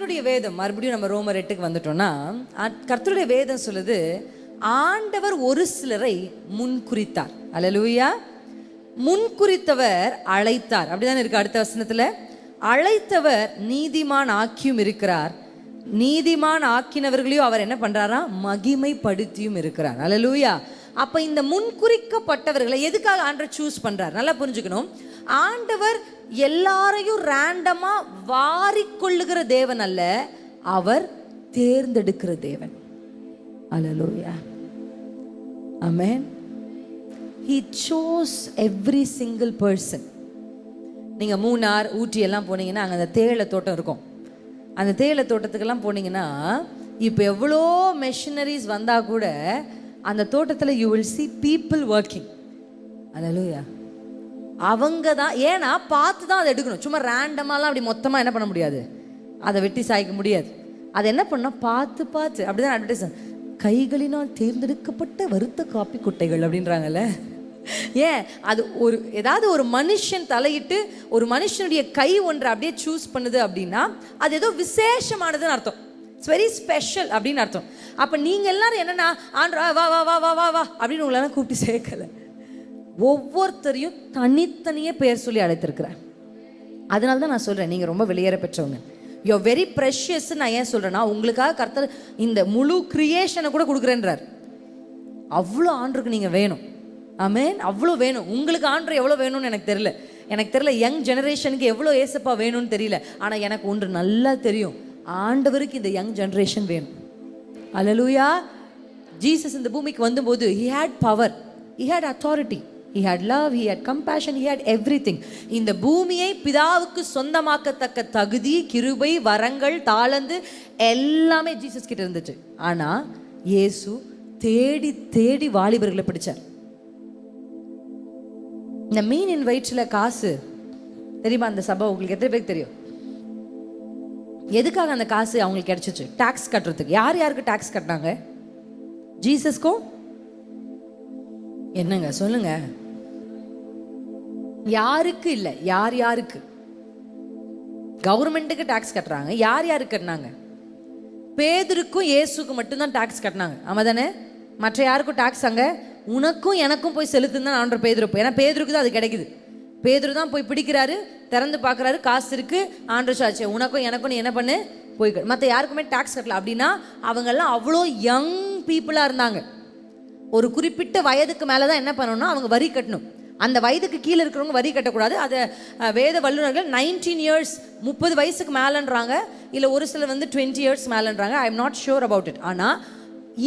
கர்த்தருடைய வேதம், மறுபடியும் நம்ம ரோமர் 8க்கு வந்துட்டோம்னா, கர்த்தருடைய வேதம் சொல்லுது, ஆண்டவர் ஒரு சிலரை முன்குறித்தார். அல்லேலூயா. முன்குறித்தவர் அழைத்தார். அப்படிதான் இருக்கு அடுத்த வசனத்துல. அழைத்தவர் நீதிமான் ஆக்கியும் இருக்கிறார், நீதிமான் ஆக்கினவர்களையும் அவர் என்ன பண்றாரா, மகிமைப்படுத்தியும் இருக்கிறார். அல்லேலூயா. அப்ப இந்த முன்குறிக்கப்பட்டவர்களை எதுக்காக ஆண்டவர் சூஸ் பண்றார்? நல்லா புரிஞ்சுக்கணும். ஆண்டவர் எல்லாரையும் ரேண்டமா வாரிக்கொள்ளுகிற தேவன் அல்ல, அவர் தேர்ந்தெடுக்கிற தேவன். அல்லேலூயா. ஆமென். He chose every single person. நீங்க மூணார், ஊட்டி எல்லாம் போனீங்கன்னா அங்க அந்த தேயிலை தோட்டம் இருக்கும். அந்த தேயிலை தோட்டத்துக்கெல்லாம் போனீங்கன்னா இப்போ எவ்வளோ மெஷினரிஸ் வந்தா கூட அந்த தோட்டத்தில் you will see people working. அல்லேலூயா. அவங்க தான், ஏன்னா பார்த்து தான் அதை எடுக்கணும். சும்மா ரேண்டமாலாம் அப்படி மொத்தமாக என்ன பண்ண முடியாது, அதை வெட்டி சாய்க்க முடியாது. அதை என்ன பண்ணால் பார்த்து பார்த்து, அப்படிதான் அட்வர்டைஸ், கைகளினால் தேர்ந்தெடுக்கப்பட்ட வறுத்த காப்பி குட்டைகள் அப்படின்றாங்கல்ல. ஏன் அது ஒரு ஏதாவது ஒரு மனுஷன் தலையிட்டு ஒரு மனுஷனுடைய கை ஒன்றை அப்படியே சூஸ் பண்ணுது அப்படின்னா அது ஏதோ விசேஷமானதுன்னு அர்த்தம். இட்ஸ் வெரி ஸ்பெஷல் அப்படின்னு அர்த்தம். அப்போ நீங்கள் எல்லாரும் என்னன்னா ஆண்ட்ரா வா வா வா வா வா வா அப்படின்னு உங்களெல்லாம் கூப்பிட்டு சேர்க்கலை. ஒவ்வொருத்தரையும் தனித்தனியே பெயர் சொல்லி அழைத்திருக்கிறேன். அதனால தான் நான் சொல்கிறேன், நீங்கள் ரொம்ப வெளியேற பெற்றவங்க. You very precious. நான் ஏன் சொல்கிறேன்னா, உங்களுக்காக கர்த்தர் இந்த முழு கிரியேஷனை கூட கொடுக்குறேன்றார். அவ்வளோ ஆண்டருக்கு நீங்கள் வேணும். ஆமென். அவ்வளோ வேணும் உங்களுக்கு. ஆண்டர் எவ்வளோ வேணும்னு எனக்கு தெரியல. யங் ஜெனரேஷனுக்கு எவ்வளோ ஏசப்பா வேணும்னு தெரியல. ஆனால் எனக்கு ஒன்று நல்லா தெரியும், ஆண்டவருக்கு இந்த யங் ஜெனரேஷன் வேணும். அல்லேலூயா. ஜீசஸ் இந்த பூமிக்கு வந்தபோது he had power, he had authority, he had love, he had compassion, he had everything. இந்த பூமியை பிதாவுக்கு சொந்தமாக்கத்தக்க தகுதி, கிருபை, வரங்கள், தாளந்து எல்லாமே ஜீசஸ் கிட்ட இருந்துச்சு. ஆனால் இயேசு தேடி தேடி வாலிபர்களை பிடிச்சார். இந்த மீனின் வயிற்றில் காசு தெரியுமா? அந்த சபை உங்களுக்கு எத்தனை பேருக்கு தெரியும்? எதுக்காக அந்த காசு அவங்களுக்கு கிடைச்சிச்சு? டாக்ஸ் கட்டுறதுக்கு. யார் யாருக்கு டாக்ஸ் கட்டினாங்க? ஜீசஸ்க்கும். என்னங்க சொல்லுங்க, யாருக்கு இல்லை, யார் யாருக்கு? கவர்மெண்ட்டுக்கு டாக்ஸ் கட்டுறாங்க. யார் யாருக்கு கட்டினாங்க? பேதுருக்கும் இயேசுக்கும் மட்டும்தான் டாக்ஸ் கட்டினாங்க. ஆமா தானே? மற்ற யாருக்கும் டாக்ஸ் அங்க உனக்கும் எனக்கும் போய் செலுத்துன்னு தான் ஆண்டவர் பேதுரு. ஏன்னா பேதுருக்கு தான் அது கிடைக்குது. பேதுரு தான் போய் பிடிக்கிறாரு, திறந்து பார்க்குறாரு, காசு இருக்கு, ஆண்டவர் சாட்சி உனக்கும் எனக்கும் நீ என்ன பண்ணு போய். மற்ற யாருக்குமே டாக்ஸ் கட்டல. அப்படின்னா அவங்கெல்லாம் அவ்வளோ யங் பீப்புளாக இருந்தாங்க. ஒரு குறிப்பிட்ட வயதுக்கு மேலே தான் என்ன பண்ணணும்னா அவங்க வரி கட்டணும். அந்த வயதுக்கு கீழே இருக்கிறவங்க வரி கட்டக்கூடாது. அதை வேத வல்லுநர்கள் 19 years 30 வயசுக்கு மேலேன்றாங்க. இல்லை ஒரு சிலர் வந்து 20 years மேலேன்றாங்க. I am not sure about it. ஆனால்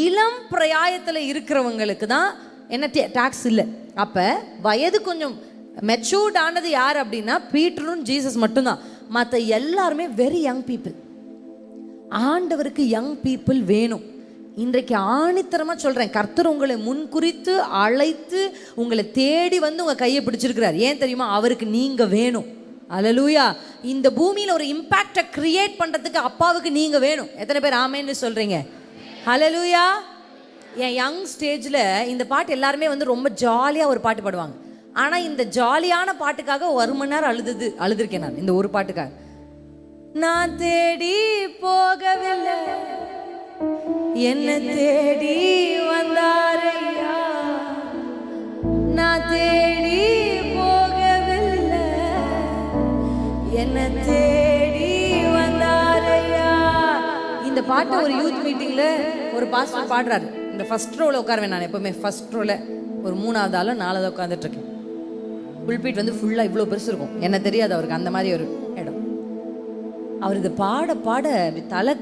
இளம் பிரயாயத்தில் இருக்கிறவங்களுக்கு தான் என்ன டாக்ஸ் இல்லை. அப்போ வயது கொஞ்சம் மெச்சூர்ட் ஆனது யார் அப்படின்னா பீட்டரும் ஜீசஸ் மட்டும்தான். மற்ற எல்லாருமே வெரி யங் பீப்புள். ஆண்டவருக்கு யங் பீப்புள் வேணும். இன்றைக்கு ஆணித்தரமாக சொல்கிறேன், கர்த்தர் உங்களை முன்குறித்து அழைத்து உங்களை தேடி வந்து உங்கள் கையை பிடிச்சிருக்கிறார். ஏன் தெரியுமா? அவருக்கு நீங்கள் வேணும். அல்லேலூயா. இந்த பூமியில் ஒரு இம்பேக்டை கிரியேட் பண்ணுறதுக்கு அப்பாவுக்கு நீங்கள் வேணும். எத்தனை பேர் ஆமேன்னு சொல்கிறீங்க? அல்லேலூயா. என் யங் ஸ்டேஜில் இந்த பாட்டு எல்லாருமே வந்து ரொம்ப ஜாலியாக ஒரு பாட்டு பாடுவாங்க. ஆனால் இந்த ஜாலியான பாட்டுக்காக 1 மணி நேரம் அழுதுருக்கேன் நான். இந்த ஒரு பாட்டுக்காக நான் தேடி போகவில்லை, என்ன தேடி வந்தாரையா. நான் தேடி போகவில்லை, என்ன தேடி வந்தாரையா. இந்த பாட்டை ஒரு யூத் மீட்டிங்ல ஒரு பாஸ்டர் பாடுறாரு. இந்த ஃபர்ஸ்ட் ரோல உட்காருவேன் நான் எப்பவுமே. ஃபர்ஸ்ட் ரோல ஒரு 3வது ஆளோ 4வது உட்காந்துட்டு இருக்கேன். புல்பீட் வந்து ஃபுல்லா இவ்வளோ பெருசு இருக்கும். என்ன தெரியாது அவருக்கு அந்த மாதிரி ஒரு இடம். அவர் இது பாட பாட தலை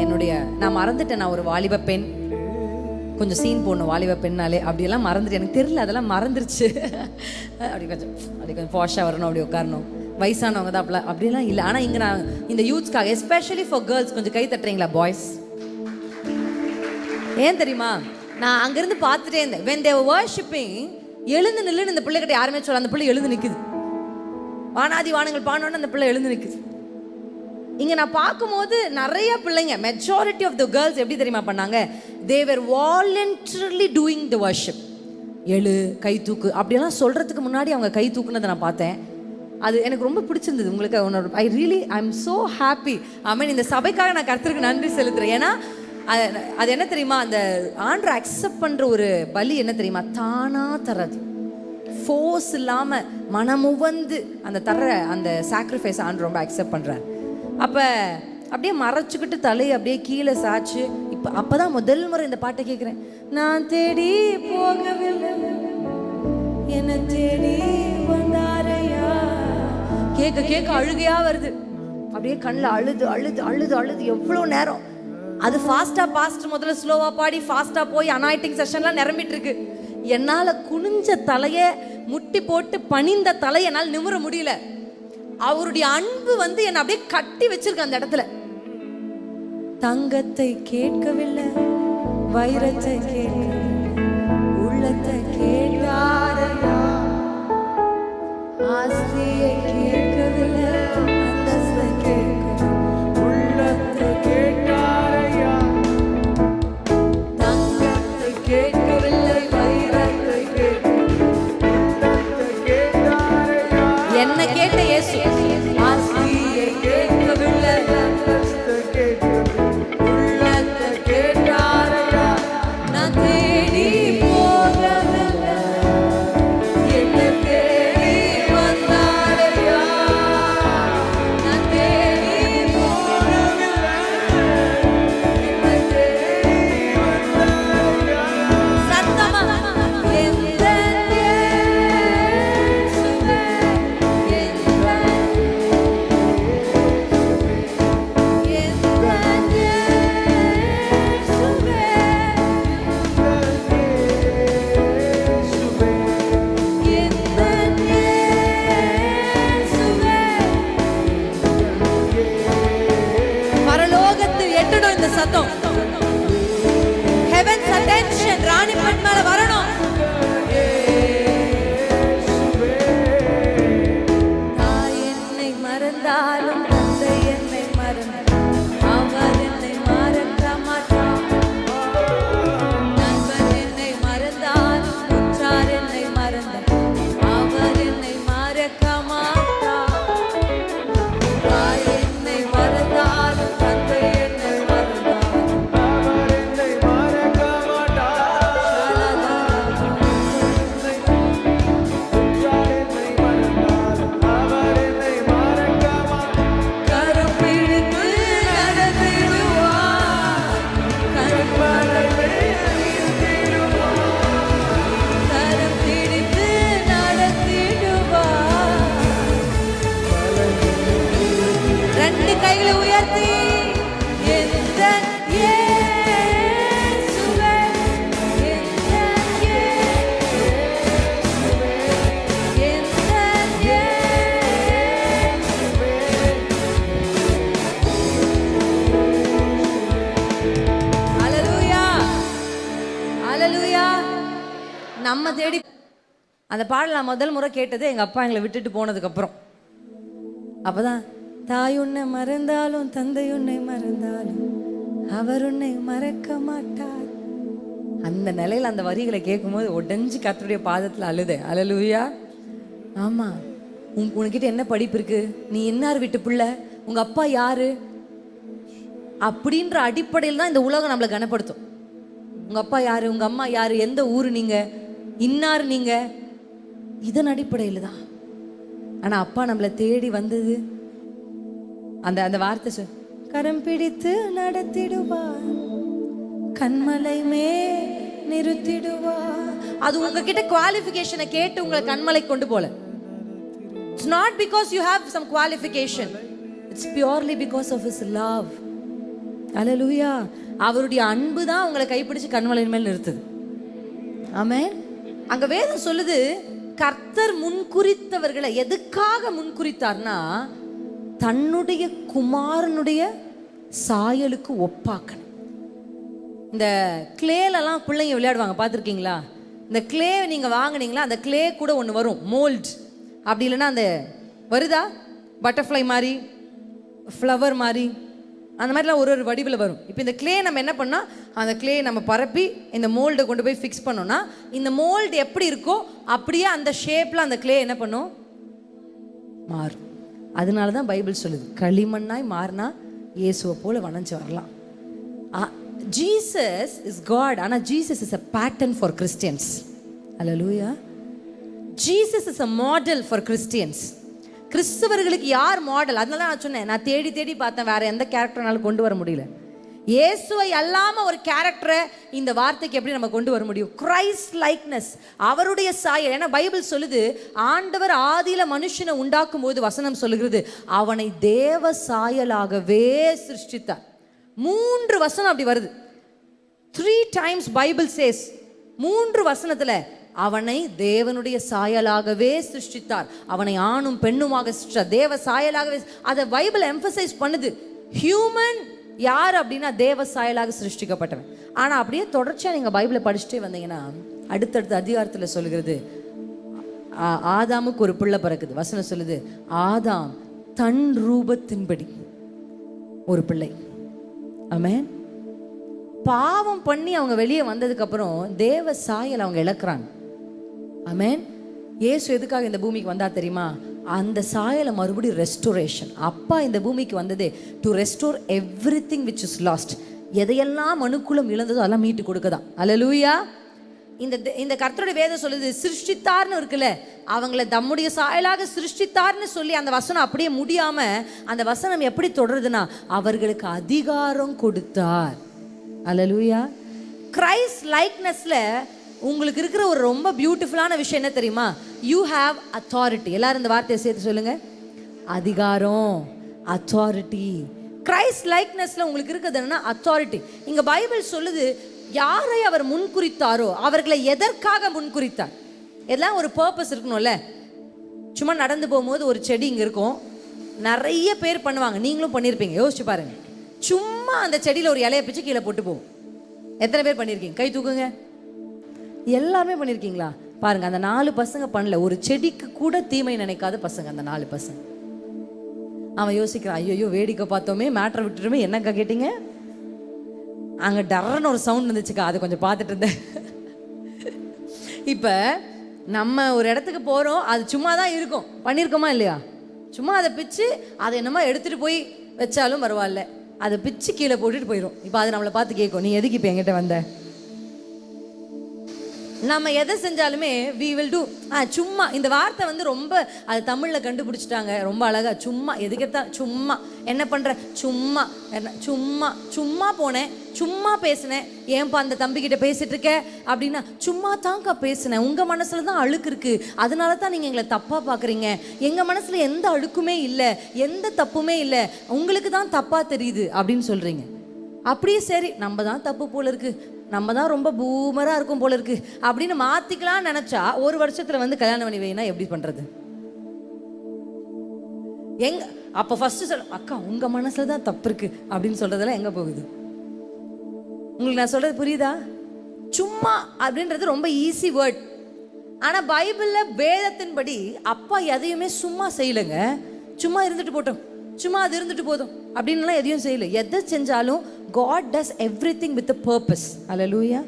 என்னுடைய நான் மறந்துட்டேன். நான் ஒரு வாலிப பெண், கொஞ்சம் சீன் போடணும் வாலிப பெண்ணாலே, அப்படியெல்லாம் மறந்துட்டு எனக்கு தெரியல, அதெல்லாம் மறந்துருச்சு. அப்படி கொஞ்சம் பாஷாக வரணும், அப்படி உட்காரணும், வயசானவங்க தான் அப்படிலாம் இல்லை. ஆனால் இங்கே நான் இந்த யூத்ஸ்க்காக எஸ்பெஷலி ஃபார் கேர்ள்ஸ் கொஞ்சம் கை தட்டுறீங்களா பாய்ஸ்? ஏன் தெரியுமா? நான் அங்கேருந்து பார்த்துட்டே இருந்தேன். when they were worshiping, எழுந்து நில்லுன்னு இந்த பிள்ளைகிட்ட யாருமே சொல்ல, அந்த பிள்ளை எழுந்து நிற்குது. வானாதி வானங்கள் பாடணுன்னு அந்த பிள்ளை எழுந்து நிற்குது. இங்கே நான் பார்க்கும்போது நிறைய பிள்ளைங்க, மெஜாரிட்டி ஆஃப் த கேர்ள்ஸ் எப்படி தெரியுமா பண்ணாங்க? they were voluntarily doing the worship. எழு, கை தூக்கு அப்படியெல்லாம் சொல்கிறதுக்கு முன்னாடி அவங்க கை தூக்குனதை நான் பார்த்தேன். அது எனக்கு ரொம்ப பிடிச்சிருந்தது. உங்களுக்கு ஐ எம் ஸோ ஹாப்பி. ஐ மீன் இந்த சபைக்காக நான் கர்த்தருக்கு நன்றி செலுத்துறேன். ஏன்னா அது என்ன தெரியுமா, அந்த ஆண்டரை அக்செப்ட் பண்ணுற ஒரு பலி என்ன தெரியுமா, தானா தர்றது, ஃபோர்ஸ் இல்லாமல் மனமுவந்து அந்த சாக்ரிஃபைஸ் ஆண்டு ரொம்ப அக்செப்ட் பண்ணுறாரு. அப்போ அப்படியே மறைச்சிக்கிட்டு தலையை அப்படியே கீழே சாச்சு. அப்போதான் முதல் முறை இந்த பாட்டை கேட்குறேன். நான் தேடி போகவில்லை, என்னை தேடி வந்தாரையா. கேட்க அழுகையா வருது. அப்படியே கண்ணில் அழுது அழுது அழுது அழுது எவ்வளோ நேரம். அது ஃபாஸ்ட்டாக முதல்ல ஸ்லோவாக பாடி ஃபாஸ்ட்டாக போய் அனாயிட்டிங் செஷன்லாம் நிரம்பிட்டு இருக்கு. என்னால் குனிஞ்ச தலையை முட்டி போட்டு பணிந்த தலையை என்னால் நிமிர முடியல. அவருடைய அன்பு என்னை அப்படியே கட்டி வச்சிருக்கு அந்த இடத்துல. தங்கத்தை கேட்கவில்லை, வைரத்தை கேட்கவில்லை, உள்ளத்தை கேட்டாரையா. ஆஸ்தியை கேட்கவில்லை, அந்தஸ்தை கேட்கவில்லை, உள்ளத்தை கேட்டாரையா. தங்கத்தை கேட்கவில்லை, வைரத்தை கேட்கவில்லை, உள்ளத்தை கேட்டாரையா. என்ன கேட்ட இயேசு. ஆஸ்தியை கேட்கவில்லை, அந்தஸ்தை கேட்கவில்லை, உள்ளத்தை கேட்டாரையா. நான் தேடி போகவில்லை, என்னை தேடி வந்தாரையா. நான் தேடி போகவில்லை, என்னை தேடி வந்தாரையா. சத்தமா எந்த இயேசுவே, எந்த பரலோகத்தில் எட்டணும் இந்த சத்தம். Heaven's attention ராணி பெண் மேல வரணும். தாய் என்னை மறந்தாலும் தந்தை என்னை மறந்தாலும் அவர் என்னை மறக்க மாட்டார். நண்பன் என்னை மறந்தாலும் உற்றார் என்னை மறந்தாலும் அவர் என்னை மறக்க மாட்டார். தாய் என்னை மறந்தாலும் தந்தை என்னை மறந்தாலும் அவர் என்னை மறக்க மாட்டார். கரம் பிடித்து நடத்திடுவார், கண்மலையை நிறுத்திடுவார். கரம் பிடித்து நடத்திடுவார். ரெண்டு கைகளை உயர்த்தி எந்த இயேசுவே, எந்த இயேசுவே, எந்த இயேசுவே. ஹல்லேலூயா, ஹல்லேலூயா. நம்ம தேடி அந்த பாடல் நான் முதல் முறை கேட்டது எங்க அப்பா எங்களை விட்டுட்டு போனதுக்கு அப்புறம். அப்பதான் தாய் உன்னை மறந்தாலும் தந்தை உன்னை மறந்தாலும் அவர் உன்னை மறக்க மாட்டார். அந்த நிலையில அந்த வரிகளை கேட்கும்போது உடஞ்சி கர்த்தருடைய பாதத்தில் அழுதே. ஹல்லேலூயா. ஆமா, உனக்கிட்ட என்ன படிப்பு இருக்கு, நீ இன்னார் வீட்டு பிள்ளை, உங்க அப்பா யாரு அப்படின்ற அடிப்படையில் தான் இந்த உலகம் நம்மளை கனப்படுத்தும். உங்க அப்பா யாரு, உங்க அம்மா யாரு, எந்த ஊரு நீங்க, இன்னார் நீங்க, இதன் அடிப்படையில் தான். ஆனா அப்பா நம்மளை தேடி வந்தது அந்த அந்த வார்த்தை கரம் பிடித்து நடத்திடுவார், கண்மலை மே நிறுத்திடுவார். அது உங்ககிட்ட குவாலிஃபிகேஷனை கேட்டு உங்களை கண்மலை கொண்டு போல. It's not because you have some qualification. It's purely because of his love. Hallelujah. அவருடைய அன்பு தான் உங்களை கைப்பிடிச்சு கண்மலையின் மேல் நிறுத்துது. ஆமென். அங்க வேதம் சொல்லுது, கர்த்தர் முன்குறித்தவர்களை எதுக்காக முன்குறித்தார்னா தன்னுடைய குமாரனுடைய சாயலுக்கு ஒப்பாக்கணும். இந்த கிளேலலாம் பிள்ளைங்க விளையாடுவாங்க, பார்த்துருக்கீங்களா? இந்த கிளே நீங்கள் வாங்கினீங்களா, அந்த கிளே கூட ஒன்று வரும், மோல்ட். அப்படி இல்லைன்னா அந்த வருதா பட்டர்ஃப்ளை மாதிரி, ஃப்ளவர் மாதிரி, அந்த மாதிரிலாம் ஒரு ஒரு வடிவில் வரும். இப்போ இந்த கிளே நம்ம என்ன பண்ணால், அந்த கிளே நம்ம பரப்பி இந்த மோல்டை கொண்டு போய் ஃபிக்ஸ் பண்ணோன்னா இந்த மோல்டு எப்படி இருக்கோ அப்படியே அந்த ஷேப்பில் அந்த கிளே என்ன பண்ணும், மாறும். அதனால தான் பைபிள் சொல்லுது, களிமண்ணாய் மாறினா இயேசுவை போல வணஞ்சு வரலாம். Jesus is God. ஆனால் Jesus is a pattern for Christians. Hallelujah. Jesus is a model for Christians. கிறிஸ்தவர்களுக்கு யார் மாடல்? அதனால நான் சொன்னேன், நான் தேடி தேடி பார்த்தேன், வேற எந்த கேரக்டர்னாலும் கொண்டு வர முடியல. இயேசுவை அல்லாம ஒரு கேரக்டரை இந்த வார்த்தைக்கு எப்படி நம்ம கொண்டு வர முடியும்? கிரைஸ்ட் லைக்னஸ், அவருடைய சாயல். ஏன்னா பைபிள் சொல்லுது, ஆண்டவர் ஆதியில மனுஷனை உண்டாக்கும் போது வசனம் சொல்லுகிறது, அவனை தேவ சாயலாகவே சிருஷ்டித்தார். 3 வசனம் அப்படி வருது. 3 times பைபிள் சேஸ், 3 வசனத்துல அவனை தேவனுடைய சாயலாகவே சிருஷ்டித்தார், அவனை ஆணும் பெண்ணுமாக சிருஷ்டித்தார், தேவ சாயலாகவே. அதை பைபிள் எம்பசைஸ் பண்ணுது. ஹியூமன் யார் அப்படின்னா தேவ சாயலாக சிருஷ்டிக்கப்பட்டவன். ஆனால் அப்படியே தொடர்ச்சியாக நீங்கள் பைபிளை படிச்சுட்டே வந்தீங்கன்னா அடுத்தடுத்த அதிகாரத்தில் சொல்லுகிறது, ஆதாமுக்கு ஒரு பிள்ளை பிறக்குது. வசனம் சொல்லுது, ஆதாம் தன் ரூபத்தின்படி ஒரு பிள்ளை. ஆமென். பாவம் பண்ணி அவங்க வெளியே வந்ததுக்கு அப்புறம் தேவ சாயல் அவங்க இழக்கிறாங்க. ஆமென். இயேசு எதுக்காக இந்த பூமிக்கு வந்தா தெரியுமா? அந்த சாயலை மறுபடியும் ரெஸ்டோரேஷன். அப்பா இந்த பூமிக்கு வந்ததே to restore everything which is last. எதையெல்லாம் மனுக்குலம் இழந்ததோ அதெல்லாம் மீட்டு கொடுக்கதான். அல்லேலூயா. இந்த கர்த்தருடைய வேதம் சொல்லுது, சிருஷ்டித்தார்னு இருக்குல்ல, அவங்கள தம்முடைய சாயலாக சிருஷ்டித்தார்னு சொல்லி அந்த வசனம் அப்படியே முடியாம அந்த வசனம் எப்படி தொடருதுன்னா, அவர்களுக்கு அதிகாரம் கொடுத்தார். அல்லேலூயா. கிரைஸ்ட் லைக்னஸ்ல உங்களுக்கு இருக்கிற ஒரு ரொம்ப பியூட்டிஃபுல்லான விஷயம் என்ன தெரியுமா? You have authority. எல்லாரும் இந்த வார்த்தையை சேர்த்து சொல்லுங்க, அதிகாரம், அத்தாரிட்டி. கிரைஸ்ட் லைக்னஸ்ல உங்களுக்கு இருக்கிறது என்னன்னா அத்தாரிட்டி. இங்க பைபிள் சொல்லுது, யாரை அவர் முன்குறித்தாரோ அவர்களை எதற்காக முன்குறித்தார்? எல்லாம் ஒரு பர்பஸ் இருக்கணும்ல. சும்மா நடந்து போகும்போது ஒரு செடி இங்க இருக்கும், நிறைய பேர் பண்ணுவாங்க, நீங்களும் பண்ணியிருப்பீங்க, யோசிச்சு பாருங்க. சும்மா அந்த செடியில் ஒரு இலையை பிச்சு கீழே போட்டு போகும். எத்தனை பேர் பண்ணியிருக்கீங்க? கை தூக்குங்க. எல்லாருமே பண்ணியிருக்கீங்களா? பாருங்க, அந்த 4 பசங்க பண்ணல. ஒரு செடிக்கு கூட தீமை நினைக்காத பசங்க அந்த 4 பசங்க. அவன் யோசிக்கிறான், ஐயோ வேடிக்கை பார்த்தோமே, மேட்டரை விட்டுருமே. என்னக்கா கேட்டீங்க? அங்கே டர்ன்னு ஒரு சவுண்ட் இருந்துச்சுக்கா, அதை கொஞ்சம் பார்த்துட்டு இருந்தேன். இப்போ நம்ம ஒரு இடத்துக்கு போகிறோம், அது சும்மா தான் இருக்கும், பண்ணியிருக்கோமா இல்லையா? சும்மா அதை பிச்சு அதை என்னமா எடுத்துகிட்டு போய் வச்சாலும் பரவாயில்ல, அதை பிச்சு கீழே போட்டுட்டு போயிடும். இப்போ அதை நம்மளை பார்த்து கேட்கும், நீ எதுக்கு இப்போ என்கிட்ட வந்த? நம்ம எதை செஞ்சாலுமே we will do. சும்மா, இந்த வார்த்தை வந்து ரொம்ப அது தமிழில் கண்டுபிடிச்சிட்டாங்க ரொம்ப அழகா. சும்மா, எதுக்கெடுத்தா சும்மா, என்ன பண்ணுற, சும்மா, சும்மா சும்மா போனேன், சும்மா பேசினேன். ஏன்பா அந்த தம்பிக்கிட்ட பேசிட்டு இருக்க அப்படின்னா, சும்மா தான்க்கா பேசினேன், உங்கள் மனசில் தான் அழுக்கு இருக்குது, அதனால தான் நீங்கள் எங்களை தப்பாக பார்க்குறீங்க. எங்கள் மனசில் எந்த அழுக்குமே இல்லை, எந்த தப்புமே இல்லை, உங்களுக்கு தான் தப்பாக தெரியுது அப்படின்னு சொல்கிறீங்க. அப்படியே சரி, நம்ம தான் தப்பு போல இருக்குது, நம்ம தான் ரொம்ப பூமராக இருக்கும் போல இருக்கு அப்படின்னு மாற்றிக்கலாம்னு நினச்சா 1 வருஷத்தில் வந்து கல்யாணம் பண்ணி வைனா எப்படி பண்ணுறது? அப்போ ஃபஸ்ட்டு அக்கா உங்கள் மனசில் தான் தப்பு இருக்கு அப்படின்னு சொல்கிறதெல்லாம் எங்கே போகுது? உங்களுக்கு நான் சொல்கிறது புரியுதா? சும்மா அப்படின்றது ரொம்ப ஈஸி வேர்ட். ஆனால் பைபிளில் வேதத்தின்படி அப்பா எதையுமே சும்மா செய்யலைங்க. சும்மா இருந்துட்டு போட்டோம், சும்மா அது இருந்துட்டு போதும் அப்படின்லாம் எதையும் செய்யலை. எதை செஞ்சாலும் God does everything with a purpose. Hallelujah.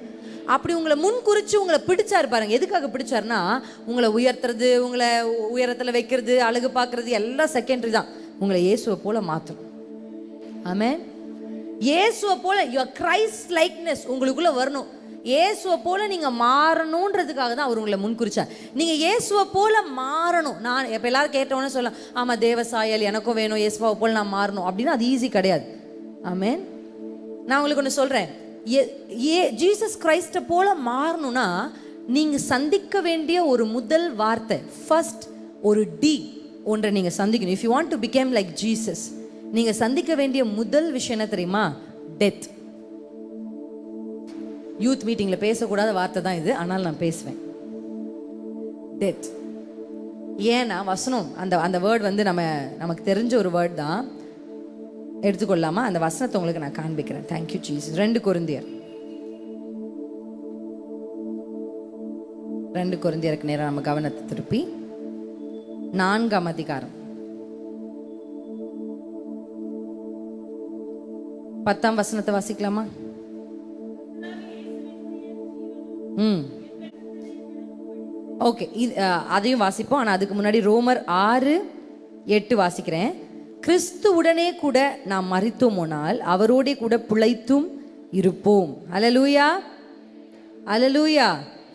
அப்படி உங்களை முன்குறிச்சு உங்களை பிடிச்சாரு பாருங்க. எதுக்காக பிடிச்சாருன்னா, உங்களை உயர்த்துறது, உங்களை உயரத்தில் வைக்கிறது, அழகு பார்க்கறது எல்லாம் செகண்டரி தான். உங்களை இயேசுவை போல மாற்றணும். ஆமென். இயேசுவை போல your Christ likeness உங்களுக்குள்ள வரணும். இயேசுவை போல நீங்க மாறணுன்றதுக்காக தான் அவர் உங்களை முன்குறிச்சார். நீங்க இயேசுவை போல மாறணும். நான் இப்போ எல்லாரும் கேட்டவொன்னே சொல்லலாம், ஆமா தேவ சாயல் எனக்கும் வேணும், இயேசுவை போல நான் மாறணும் அப்படின்னா அது ஈஸி கிடையாது. ஆமென். நான் உங்களுக்கு ஒன்று சொல்கிறேன், ஜீசஸ் கிரைஸ்ட்டை போல மாறணும்னா நீங்கள் சந்திக்க வேண்டிய ஒரு முதல் வார்த்தை, ஃபர்ஸ்ட் ஒரு டி ஒன்றை நீங்கள் சந்திக்கணும். If you want to became like Jesus, நீங்கள் சந்திக்க வேண்டிய முதல் விஷயம் என்ன தெரியுமா? டெத். யூத் மீட்டிங்கில் பேசக்கூடாத வார்த்தை தான் இது, ஆனால் நான் பேசுவேன். டெத். ஏன்னா வசனம் அந்த வேர்ட் வந்து நமக்கு தெரிஞ்ச ஒரு வேர்ட் தான். எடுத்துக்கொள்ளாமா? அந்த வசனத்தை உங்களுக்கு நான் காண்பிக்கிறேன். Thank you Jesus. 2 கொரிந்தியருக்கு நேரம் நம்ம கவனத்தை திருப்பி 4ஆம் அதிகாரம் 10ஆம் வசனத்தை வாசிக்கலாமா? ஓகே, அதையும் வாசிப்போம். ஆனால் அதுக்கு முன்னாடி ரோமர் 6 8 வாசிக்கிறேன். கிறிஸ்துவுடனே கூட நாம் மரித்தோமானால் அவரோடே கூட பிழைத்தும் இருப்போம். அல்லேலூயா, அல்லேலூயா.